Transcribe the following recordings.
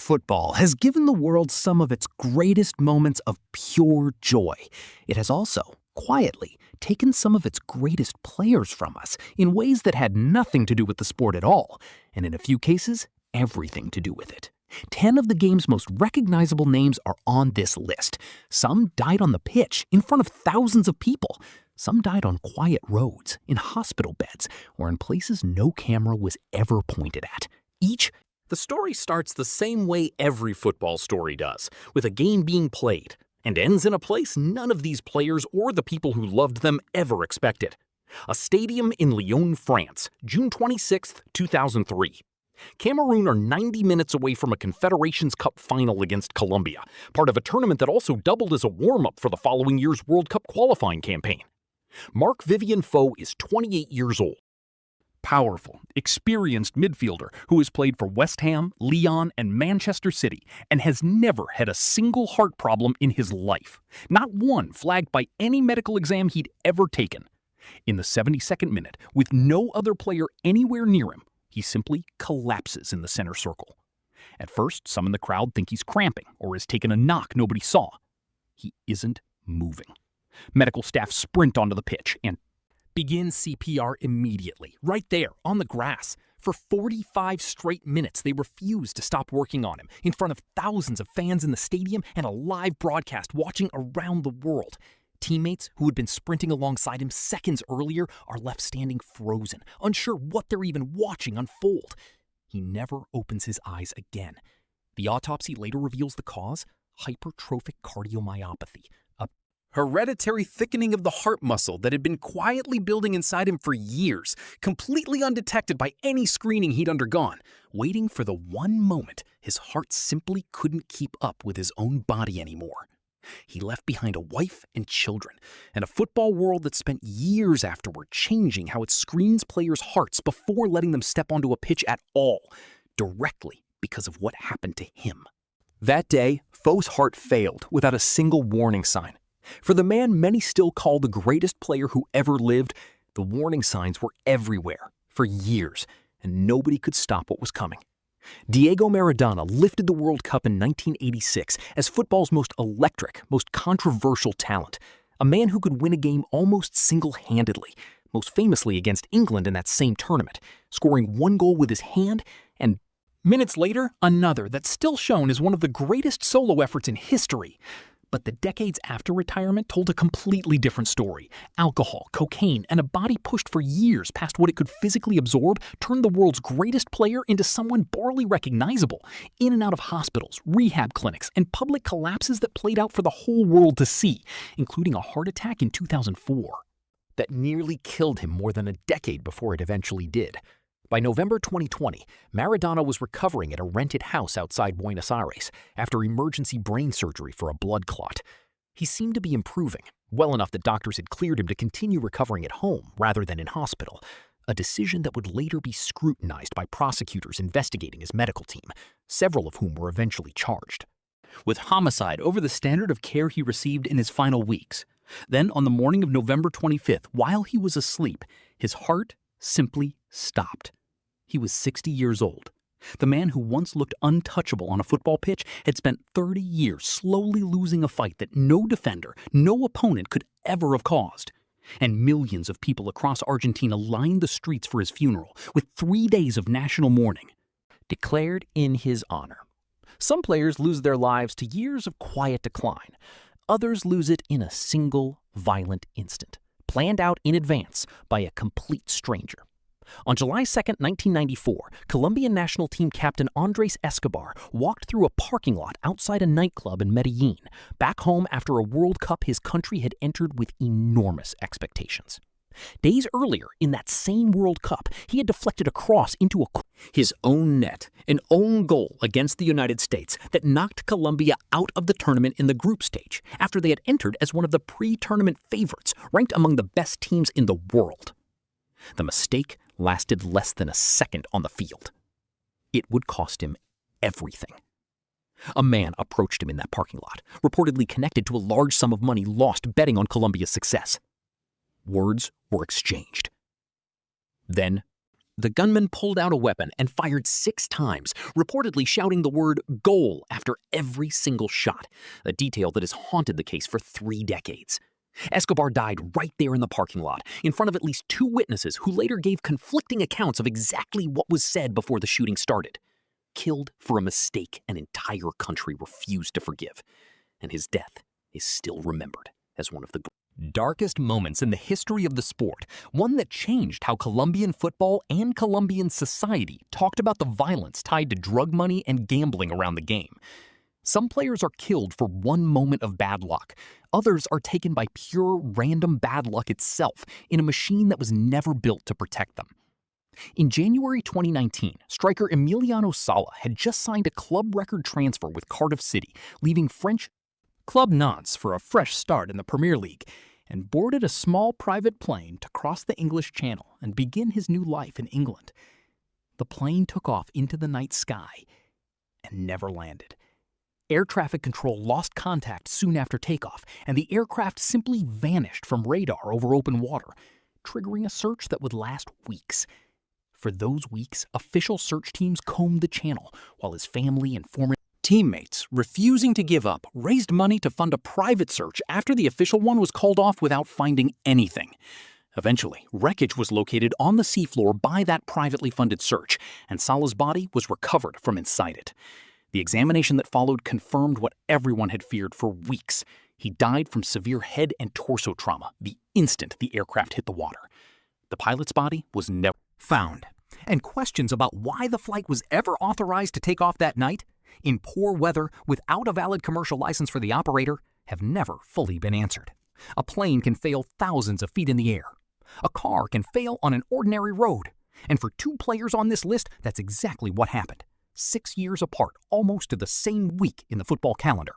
football has given the world some of its greatest moments of pure joy. It has also, quietly, taken some of its greatest players from us in ways that had nothing to do with the sport at all, and in a few cases, everything to do with it. 10 of the game's most recognizable names are on this list. Some died on the pitch, in front of thousands of people. Some died on quiet roads, in hospital beds, or in places no camera was ever pointed at. The story starts the same way every football story does, with a game being played, and ends in a place none of these players or the people who loved them ever expected. A stadium in Lyon, France, June 26, 2003. Cameroon are 90 minutes away from a Confederations Cup final against Colombia, part of a tournament that also doubled as a warm-up for the following year's World Cup qualifying campaign. Marc-Vivien is 28 years old. Powerful, experienced midfielder who has played for West Ham, Lyon, and Manchester City and has never had a single heart problem in his life. Not one flagged by any medical exam he'd ever taken. In the 72nd minute, with no other player anywhere near him, he simply collapses in the center circle. At first, some in the crowd think he's cramping or has taken a knock nobody saw. He isn't moving. Medical staff sprint onto the pitch and begin CPR immediately, right there, on the grass. For 45 straight minutes, they refused to stop working on him, in front of thousands of fans in the stadium and a live broadcast watching around the world. Teammates who had been sprinting alongside him seconds earlier are left standing frozen, unsure what they're even watching unfold. He never opens his eyes again. The autopsy later reveals the cause: hypertrophic cardiomyopathy, a hereditary thickening of the heart muscle that had been quietly building inside him for years, completely undetected by any screening he'd undergone, waiting for the one moment his heart simply couldn't keep up with his own body anymore. He left behind a wife and children, and a football world that spent years afterward changing how it screens players' hearts before letting them step onto a pitch at all, directly because of what happened to him. That day, Fo's heart failed without a single warning sign. For the man many still call the greatest player who ever lived, the warning signs were everywhere for years, and nobody could stop what was coming. Diego Maradona lifted the World Cup in 1986 as football's most electric, most controversial talent, a man who could win a game almost single-handedly, most famously against England in that same tournament, scoring one goal with his hand and minutes later, another that's still shown as one of the greatest solo efforts in history. But the decades after retirement told a completely different story. Alcohol, cocaine, and a body pushed for years past what it could physically absorb turned the world's greatest player into someone barely recognizable, in and out of hospitals, rehab clinics, and public collapses that played out for the whole world to see, including a heart attack in 2004 that nearly killed him more than a decade before it eventually did. By November 2020, Maradona was recovering at a rented house outside Buenos Aires after emergency brain surgery for a blood clot. He seemed to be improving, well enough that doctors had cleared him to continue recovering at home rather than in hospital, a decision that would later be scrutinized by prosecutors investigating his medical team, several of whom were eventually charged with homicide over the standard of care he received in his final weeks. Then, on the morning of November 25th, while he was asleep, his heart simply stopped. He was 60 years old. The man who once looked untouchable on a football pitch had spent 30 years slowly losing a fight that no defender, no opponent could ever have caused. And millions of people across Argentina lined the streets for his funeral, with 3 days of national mourning declared in his honor. Some players lose their lives to years of quiet decline. Others lose it in a single violent instant, planned out in advance by a complete stranger. On July 2, 1994, Colombian national team captain Andres Escobar walked through a parking lot outside a nightclub in Medellin, back home after a World Cup his country had entered with enormous expectations. Days earlier, in that same World Cup, he had deflected a cross into his own net, an own goal against the United States that knocked Colombia out of the tournament in the group stage after they had entered as one of the pre-tournament favorites, ranked among the best teams in the world. The mistake lasted less than a second on the field. It would cost him everything. A man approached him in that parking lot, reportedly connected to a large sum of money lost betting on Colombia's success. Words were exchanged. Then, The gunman pulled out a weapon and fired 6 times, reportedly shouting the word "goal" after every single shot, a detail that has haunted the case for 3 decades. Escobar died right there in the parking lot, in front of at least 2 witnesses who later gave conflicting accounts of exactly what was said before the shooting started. Killed for a mistake an entire country refused to forgive, and his death is still remembered as one of the darkest moments in the history of the sport, one that changed how Colombian football and Colombian society talked about the violence tied to drug money and gambling around the game. Some players are killed for one moment of bad luck. Others are taken by pure random bad luck itself in a machine that was never built to protect them. In January 2019, striker Emiliano Sala had just signed a club record transfer with Cardiff City, leaving French Club Nantes for a fresh start in the Premier League and boarded a small private plane to cross the English Channel and begin his new life in England. The plane took off into the night sky and never landed. Air traffic control lost contact soon after takeoff, and the aircraft simply vanished from radar over open water, triggering a search that would last weeks. For those weeks, official search teams combed the channel, while his family and former teammates, refusing to give up, raised money to fund a private search after the official one was called off without finding anything. Eventually, wreckage was located on the seafloor by that privately funded search, and Sala's body was recovered from inside it. The examination that followed confirmed what everyone had feared for weeks. He died from severe head and torso trauma the instant the aircraft hit the water. The pilot's body was never found, and questions about why the flight was ever authorized to take off that night, in poor weather without a valid commercial license for the operator, have never fully been answered. A plane can fail thousands of feet in the air. A car can fail on an ordinary road. And for 2 players on this list, that's exactly what happened. 6 years apart, almost to the same week in the football calendar.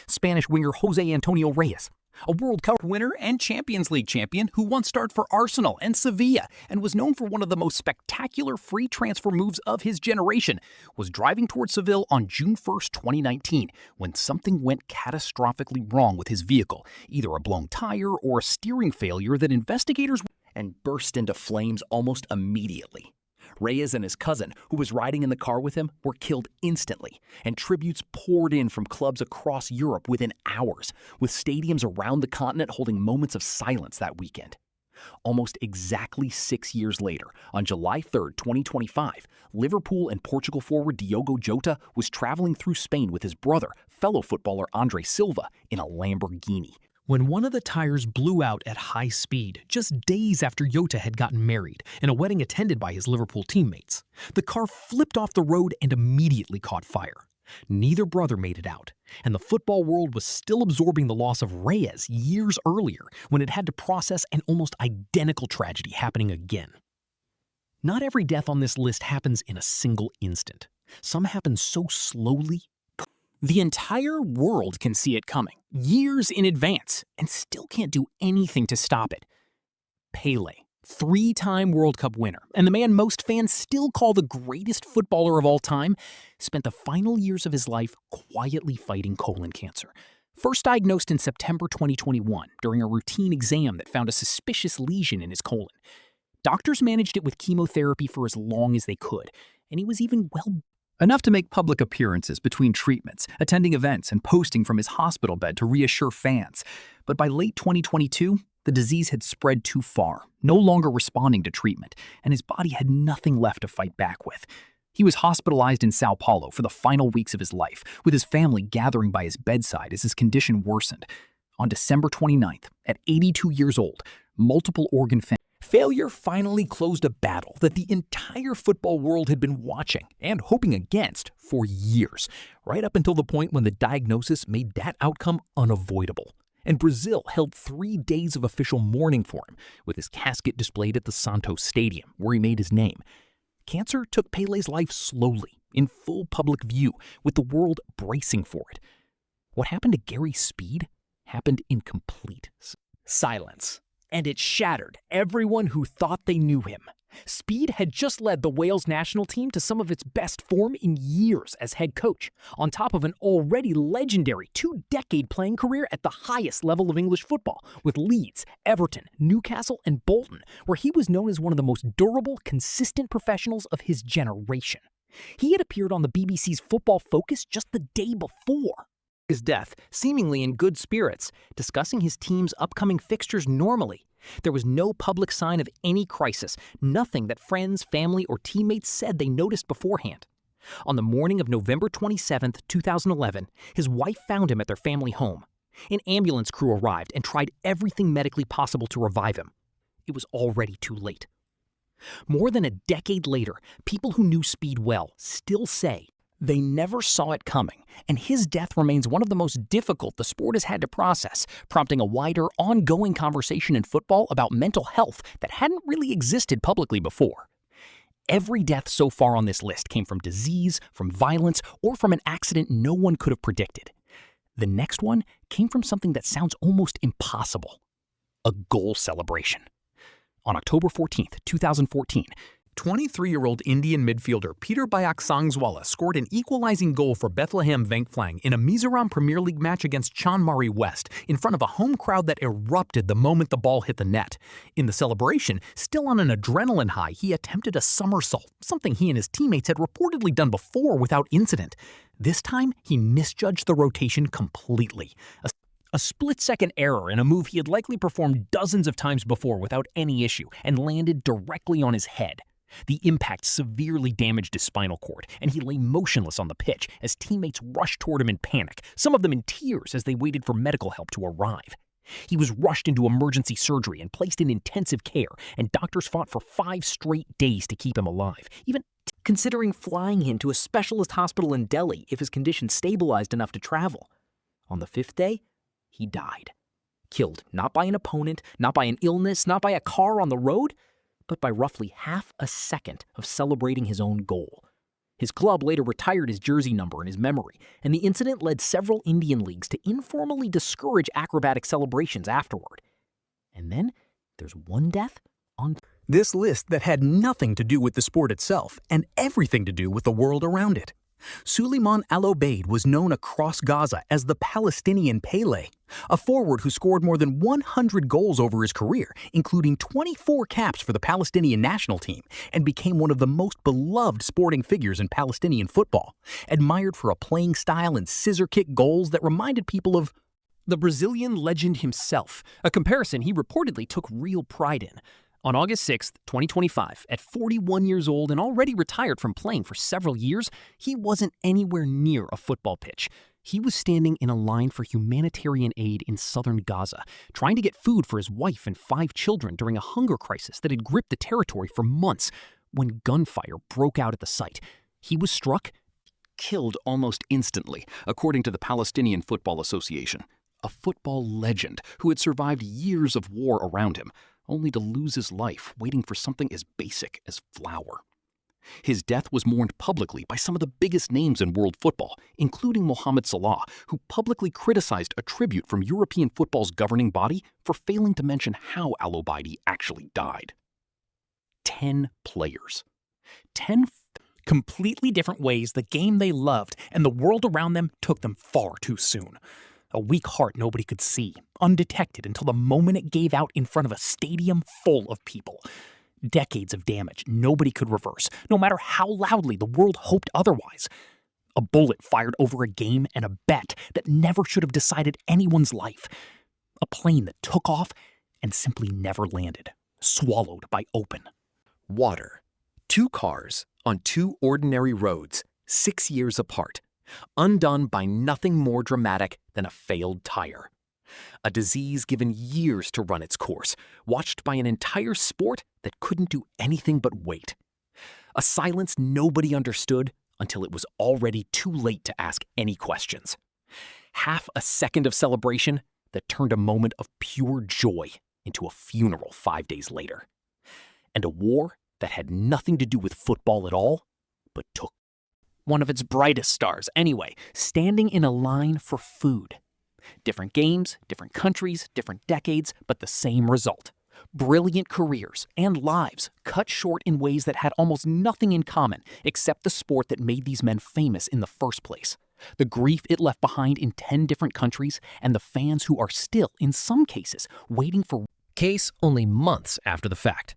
Spanish winger Jose Antonio Reyes, a World Cup winner and Champions League champion who once starred for Arsenal and Sevilla and was known for one of the most spectacular free transfer moves of his generation, was driving towards Seville on June 1st, 2019, when something went catastrophically wrong with his vehicle, either a blown tire or a steering failure that investigators and burst into flames almost immediately. Reyes and his cousin, who was riding in the car with him, were killed instantly, and tributes poured in from clubs across Europe within hours, with stadiums around the continent holding moments of silence that weekend. Almost exactly 6 years later, on July 3rd, 2025, Liverpool and Portugal forward Diogo Jota was traveling through Spain with his brother, fellow footballer Andre Silva, in a Lamborghini, when one of the tires blew out at high speed just days after Jota had gotten married in a wedding attended by his Liverpool teammates. The car flipped off the road and immediately caught fire. Neither brother made it out, and the football world was still absorbing the loss of Reyes years earlier when it had to process an almost identical tragedy happening again. Not every death on this list happens in a single instant. Some happen so slowly, the entire world can see it coming, years in advance, and still can't do anything to stop it. Pelé, 3-time World Cup winner, and the man most fans still call the greatest footballer of all time, spent the final years of his life quietly fighting colon cancer. First diagnosed in September 2021 during a routine exam that found a suspicious lesion in his colon. Doctors managed it with chemotherapy for as long as they could, and he was even enough to make public appearances between treatments, attending events, and posting from his hospital bed to reassure fans. But by late 2022, the disease had spread too far, no longer responding to treatment, and his body had nothing left to fight back with. He was hospitalized in Sao Paulo for the final weeks of his life, with his family gathering by his bedside as his condition worsened. On December 29th, at 82 years old, multiple organ failure finally closed a battle that the entire football world had been watching and hoping against for years, right up until the point when the diagnosis made that outcome unavoidable. And Brazil held 3 days of official mourning for him, with his casket displayed at the Santos Stadium, where he made his name. Cancer took Pelé's life slowly, in full public view, with the world bracing for it. What happened to Gary Speed happened in complete silence. And it shattered everyone who thought they knew him. Speed had just led the Wales national team to some of its best form in years as head coach, on top of an already legendary 2-decade playing career at the highest level of English football, with Leeds, Everton, Newcastle, and Bolton, where he was known as one of the most durable, consistent professionals of his generation. He had appeared on the BBC's Football Focus just the day before His death, seemingly in good spirits, discussing his team's upcoming fixtures normally. There was no public sign of any crisis, nothing that friends, family, or teammates said they noticed beforehand. On the morning of November 27, 2011, his wife found him at their family home. An ambulance crew arrived and tried everything medically possible to revive him. It was already too late. More than a decade later, people who knew Speed well still say they never saw it coming, and his death remains one of the most difficult the sport has had to process, prompting a wider, ongoing conversation in football about mental health that hadn't really existed publicly before. Every death so far on this list came from disease, from violence, or from an accident no one could have predicted. The next one came from something that sounds almost impossible: a goal celebration. On October 14th, 2014, 23-year-old Indian midfielder Peter Biaksangzuala scored an equalizing goal for Bethlehem Venkflang in a Mizoram Premier League match against Chanmari West in front of a home crowd that erupted the moment the ball hit the net. In the celebration, still on an adrenaline high, he attempted a somersault, something he and his teammates had reportedly done before without incident. This time, he misjudged the rotation completely. A split-second error in a move he had likely performed dozens of times before without any issue, and landed directly on his head. The impact severely damaged his spinal cord, and he lay motionless on the pitch as teammates rushed toward him in panic, some of them in tears as they waited for medical help to arrive. He was rushed into emergency surgery and placed in intensive care, and doctors fought for 5 straight days to keep him alive, even considering flying him to a specialist hospital in Delhi if his condition stabilized enough to travel. On the 5th day, he died. Killed not by an opponent, not by an illness, not by a car on the road, but by roughly half a second of celebrating his own goal. His club later retired his jersey number in his memory, and the incident led several Indian leagues to informally discourage acrobatic celebrations afterward. And then there's one death on this list that had nothing to do with the sport itself and everything to do with the world around it. Sulleman al-Obed was known across Gaza as the Palestinian Pelé, a forward who scored more than 100 goals over his career, including 24 caps for the Palestinian national team, and became one of the most beloved sporting figures in Palestinian football, admired for a playing style and scissor-kick goals that reminded people of the Brazilian legend himself, a comparison he reportedly took real pride in. On August 6, 2025, at 41 years old and already retired from playing for several years, he wasn't anywhere near a football pitch. He was standing in a line for humanitarian aid in southern Gaza, trying to get food for his wife and 5 children during a hunger crisis that had gripped the territory for months, when gunfire broke out at the site. He was struck, killed almost instantly, according to the Palestinian Football Association, a football legend who had survived years of war around him, only to lose his life waiting for something as basic as flour. His death was mourned publicly by some of the biggest names in world football, including Mohamed Salah, who publicly criticized a tribute from European football's governing body for failing to mention how al-Obed actually died. 10 players. 10 completely different ways the game they loved and the world around them took them far too soon. A weak heart nobody could see, undetected until the moment it gave out in front of a stadium full of people. Decades of damage nobody could reverse, no matter how loudly the world hoped otherwise. A bullet fired over a game and a bet that never should have decided anyone's life. A plane that took off and simply never landed, swallowed by open water. 2 cars on 2 ordinary roads, 6 years apart, undone by nothing more dramatic than a failed tire. A disease given years to run its course, watched by an entire sport that couldn't do anything but wait. A silence nobody understood until it was already too late to ask any questions. Half a second of celebration that turned a moment of pure joy into a funeral 5 days later. And a war that had nothing to do with football at all, but took one of its brightest stars anyway, standing in a line for food. Different games, different countries, different decades, but the same result. Brilliant careers and lives cut short in ways that had almost nothing in common except the sport that made these men famous in the first place. The grief it left behind in 10 different countries, and the fans who are still, in some cases, waiting for Case only months after the fact.